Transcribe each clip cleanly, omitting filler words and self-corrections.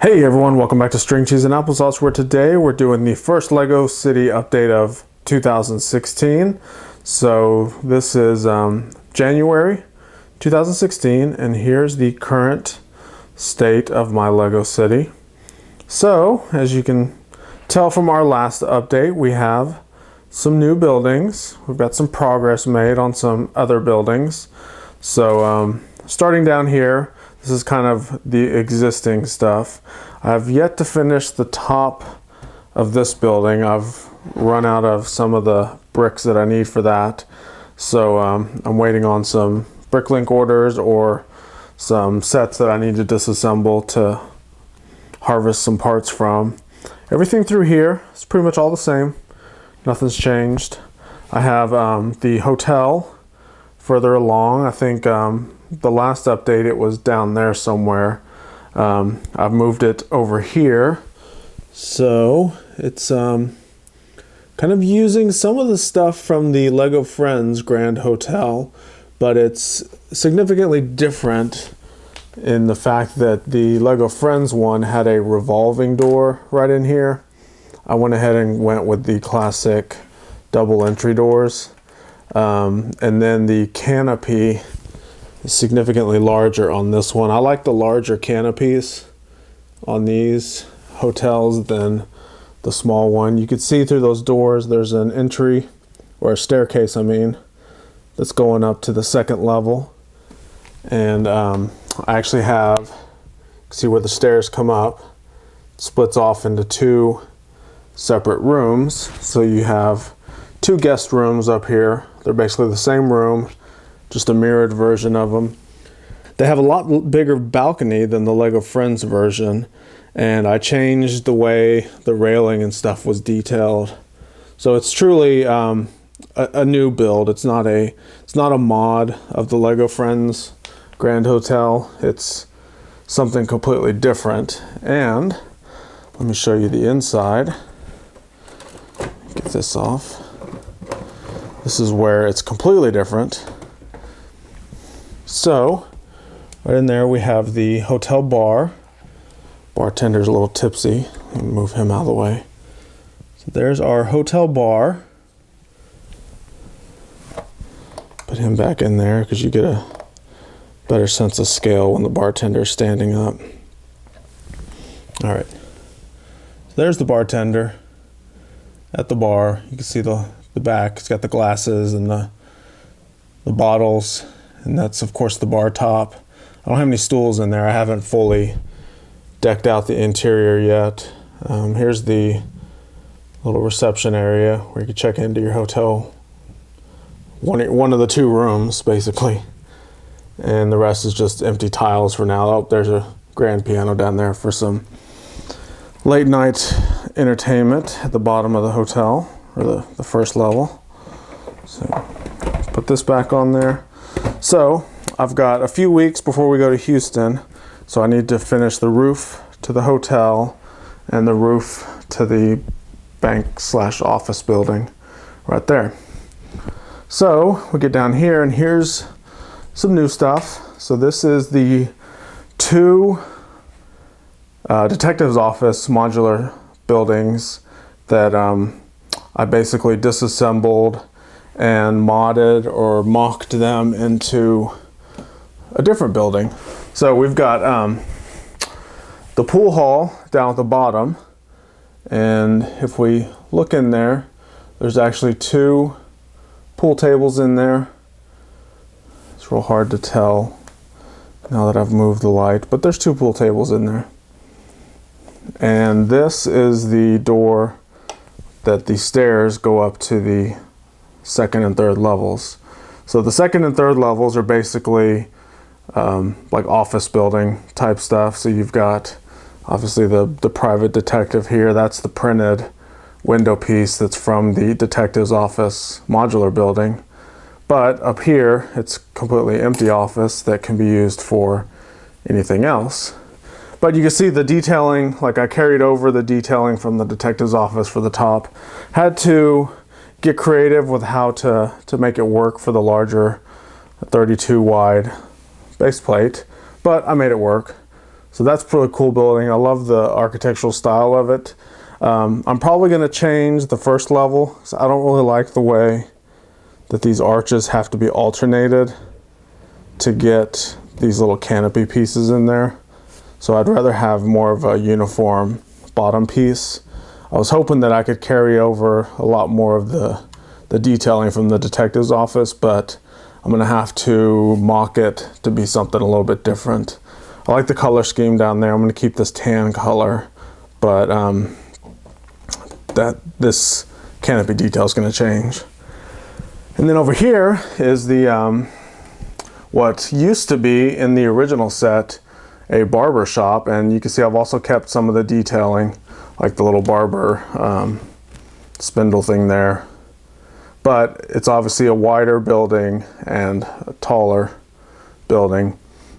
Hey everyone, welcome back to String Cheese and Applesauce, where today we're doing the first LEGO City update of 2016. So this is January 2016, and here's the current state of my LEGO City. So, as you can tell from our last update, we have some new buildings. We've got some progress made on some other buildings. So, starting down here, this is kind of the existing stuff. I've yet to finish the top of this building. I've run out of some of the bricks that I need for that. So I'm waiting on some bricklink orders or some sets that I need to disassemble to harvest some parts from. Everything through here is pretty much all the same. Nothing's changed. I have the hotel further along. I think the last update it was down there somewhere. I've moved it over here, so it's kind of using some of the stuff from the LEGO Friends Grand Hotel, but it's significantly different in the fact that the LEGO Friends one had a revolving door right in here. I went ahead and went with the classic double entry doors, and then the canopy is significantly larger on this one. I like the larger canopies on these hotels than the small one. You can see through those doors there's an entry, or a staircase I mean, that's going up to the second level. And I actually have, see where the stairs come up, it splits off into two separate rooms. So you have two guest rooms up here. They're basically the same room, just a mirrored version of them. They have a lot bigger balcony than the LEGO Friends version, and I changed the way the railing and stuff was detailed. So it's truly a new build. It's not a mod of the LEGO Friends Grand Hotel. It's something completely different. And let me show you the inside. Get this off. This is where it's completely different. So, right in there we have the hotel bar. Bartender's a little tipsy. Let me move him out of the way. So there's our hotel bar. Put him back in there because you get a better sense of scale when the bartender's standing up. Alright. So there's the bartender at the bar. You can see the back. It's got the glasses and the bottles. And that's, of course, the bar top. I don't have any stools in there. I haven't fully decked out the interior yet. Here's the little reception area where you can check into your hotel. One of the two rooms, basically. And the rest is just empty tiles for now. Oh, there's a grand piano down there for some late night entertainment at the bottom of the hotel, or the first level. So, put this back on there. So, I've got a few weeks before we go to Houston, so I need to finish the roof to the hotel and the roof to the bank/office building right there. So, we get down here, and here's some new stuff. So this is the two detective's office modular buildings that I basically disassembled and modded or mocked them into a different building. So we've got the pool hall down at the bottom, and if we look in there, there's actually two pool tables in there. It's real hard to tell now that I've moved the light, but there's two pool tables in there. And this is the door that the stairs go up to the second and third levels. So the second and third levels are basically like office building type stuff. So you've got obviously the private detective here. That's the printed window piece that's from the detective's office modular building. But up here, it's completely empty office that can be used for anything else. But you can see the detailing, like I carried over the detailing from the detective's office for the top. Had to get creative with how to make it work for the larger 32 wide base plate, but I made it work. So that's a pretty cool building. I love the architectural style of it. I'm probably going to change the first level. So I don't really like the way that these arches have to be alternated to get these little canopy pieces in there. So I'd rather have more of a uniform bottom piece. I was hoping that I could carry over a lot more of the detailing from the detective's office, but I'm gonna have to mock it to be something a little bit different. I like the color scheme down there. I'm gonna keep this tan color, but this canopy detail is gonna change. And then over here is the what used to be in the original set a barber shop, and you can see I've also kept some of the detailing, like the little barber spindle thing there. But it's obviously a wider building and a taller building.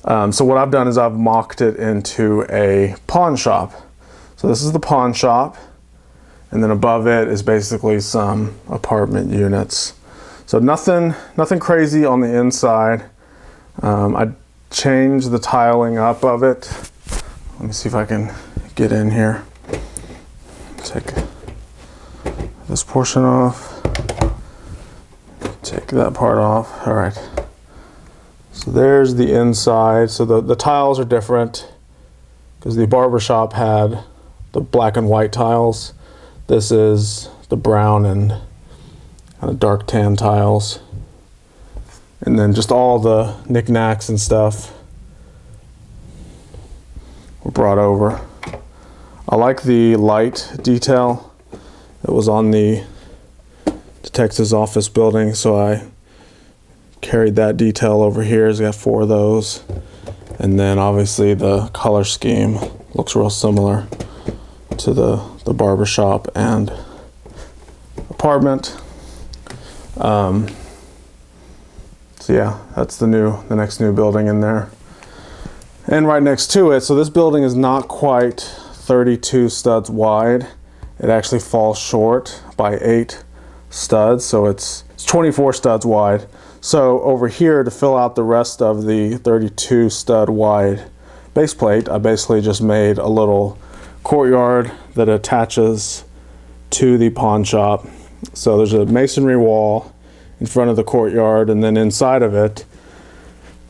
So what I've done is I've mocked it into a pawn shop. So this is the pawn shop, and then above it is basically some apartment units. So nothing crazy on the inside. I changed the tiling up of it. Let me see if I can get in here. Take this portion off. Take that part off. All right. So there's the inside. So the tiles are different because the barbershop had the black and white tiles. This is the brown and kind of dark tan tiles. And then just all the knickknacks and stuff were brought over. I like the light detail that was on the detective's office building, so I carried that detail over here. It's got 4 of those. And then obviously the color scheme looks real similar to the barbershop and apartment. So yeah, that's the next new building in there. And right next to it, so this building is not quite 32 studs wide. It actually falls short by 8 studs, so it's 24 studs wide. So over here, to fill out the rest of the 32 stud wide base plate, I basically just made a little courtyard that attaches to the pawn shop. So there's a masonry wall in front of the courtyard, and then inside of it,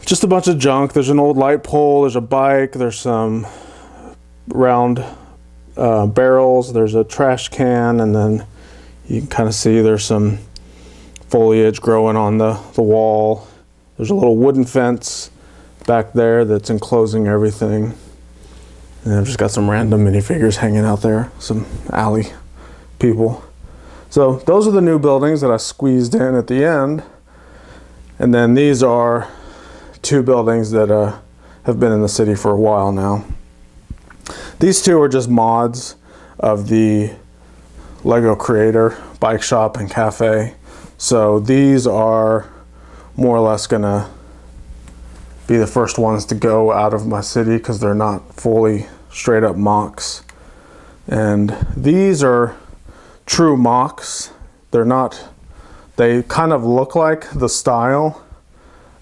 just a bunch of junk. There's an old light pole, there's a bike, there's some round barrels, there's a trash can, and then you can kind of see there's some foliage growing on the wall. There's a little wooden fence back there that's enclosing everything. And I've just got some random minifigures hanging out there, some alley people. So those are the new buildings that I squeezed in at the end. And then these are 2 buildings that have been in the city for a while now. These 2 are just mods of the Lego Creator bike shop and cafe. So these are more or less gonna be the first ones to go out of my city because they're not fully straight up mocks. And these are true mocks. They kind of look like the style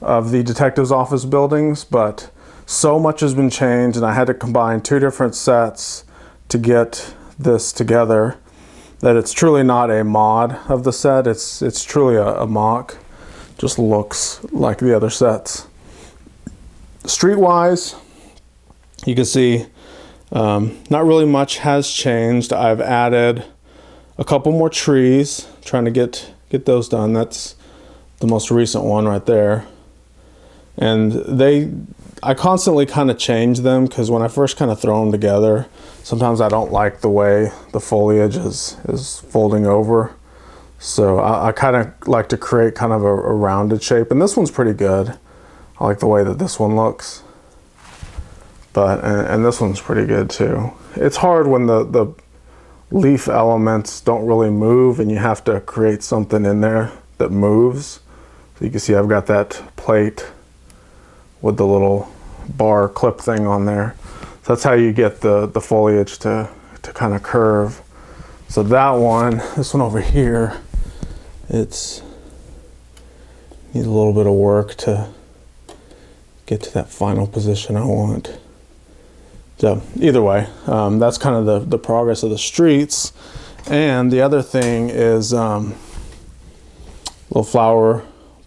of the detective's office buildings, but so much has been changed, and I had to combine 2 different sets to get this together that it's truly not a mod of the set. It's truly a mock. Just looks like the other sets. Streetwise, you can see not really much has changed. I've added a couple more trees, trying to get those done. That's the most recent one right there. And I constantly kind of change them because when I first kind of throw them together, sometimes I don't like the way the foliage is folding over. So I kind of like to create kind of a rounded shape. And this one's pretty good. I like the way that this one looks. But and this one's pretty good too. It's hard when the leaf elements don't really move and you have to create something in there that moves. So you can see I've got that plate with the little bar clip thing on there. So that's how you get the foliage to kind of curve. So that one, this one over here, it's needs a little bit of work to get to that final position I want. So either way, that's kind of the progress of the streets. And the other thing is little flower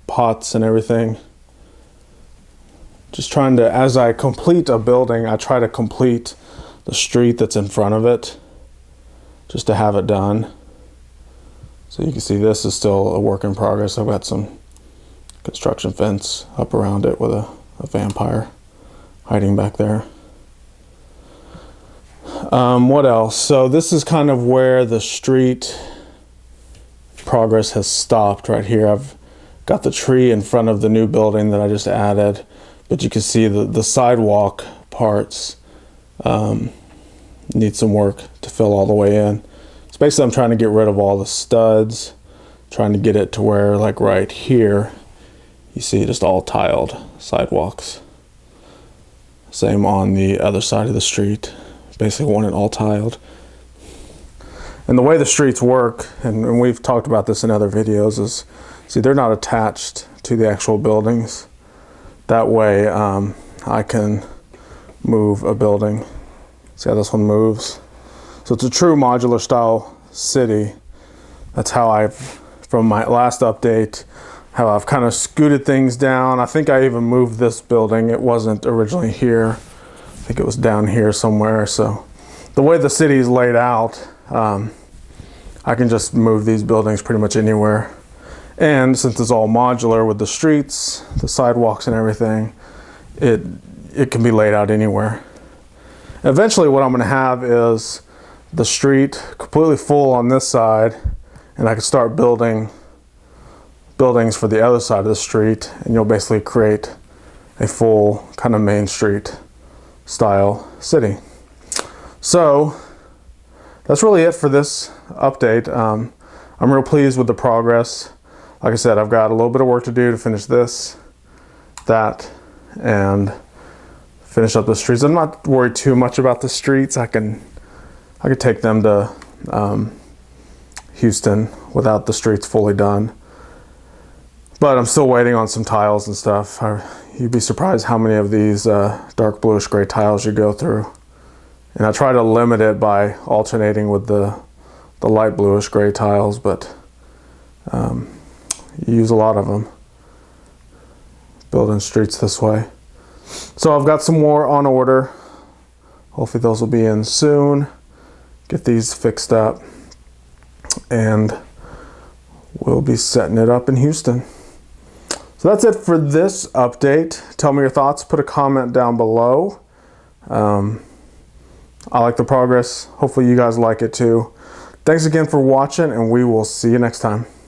pots and everything. Just trying to, as I complete a building, I try to complete the street that's in front of it, just to have it done. So you can see this is still a work in progress. I've got some construction fence up around it with a vampire hiding back there. What else? So this is kind of where the street progress has stopped right here. I've got the tree in front of the new building that I just added, but you can see the sidewalk parts need some work to fill all the way in. So basically I'm trying to get rid of all the studs, trying to get it to where, like right here, you see just all tiled sidewalks. Same on the other side of the street. Basically want it all tiled. And the way the streets work, and we've talked about this in other videos, is, see, they're not attached to the actual buildings. That way I can move a building. See how this one moves? So it's a true modular style city. That's how I've, from my last update, how I've kind of scooted things down. I think I even moved this building. It wasn't originally here. I think it was down here somewhere. So the way the city is laid out, I can just move these buildings pretty much anywhere. And since it's all modular with the streets, the sidewalks and everything, it can be laid out anywhere. Eventually what I'm going to have is the street completely full on this side, and I can start building buildings for the other side of the street, and you'll basically create a full kind of Main Street style city. So that's really it for this update. I'm real pleased with the progress. Like I said, I've got a little bit of work to do to finish this, that, and finish up the streets. I'm not worried too much about the streets. I could take them to Houston without the streets fully done. But I'm still waiting on some tiles and stuff. You'd be surprised how many of these dark bluish gray tiles you go through. And I try to limit it by alternating with the light bluish gray tiles, but you use a lot of them building streets this way. So I've got some more on order. Hopefully those will be in soon. Get these fixed up, and we'll be setting it up in Houston. So that's it for this update. Tell me your thoughts. Put a comment down below. I like the progress. Hopefully you guys like it too. Thanks again for watching, and we will see you next time.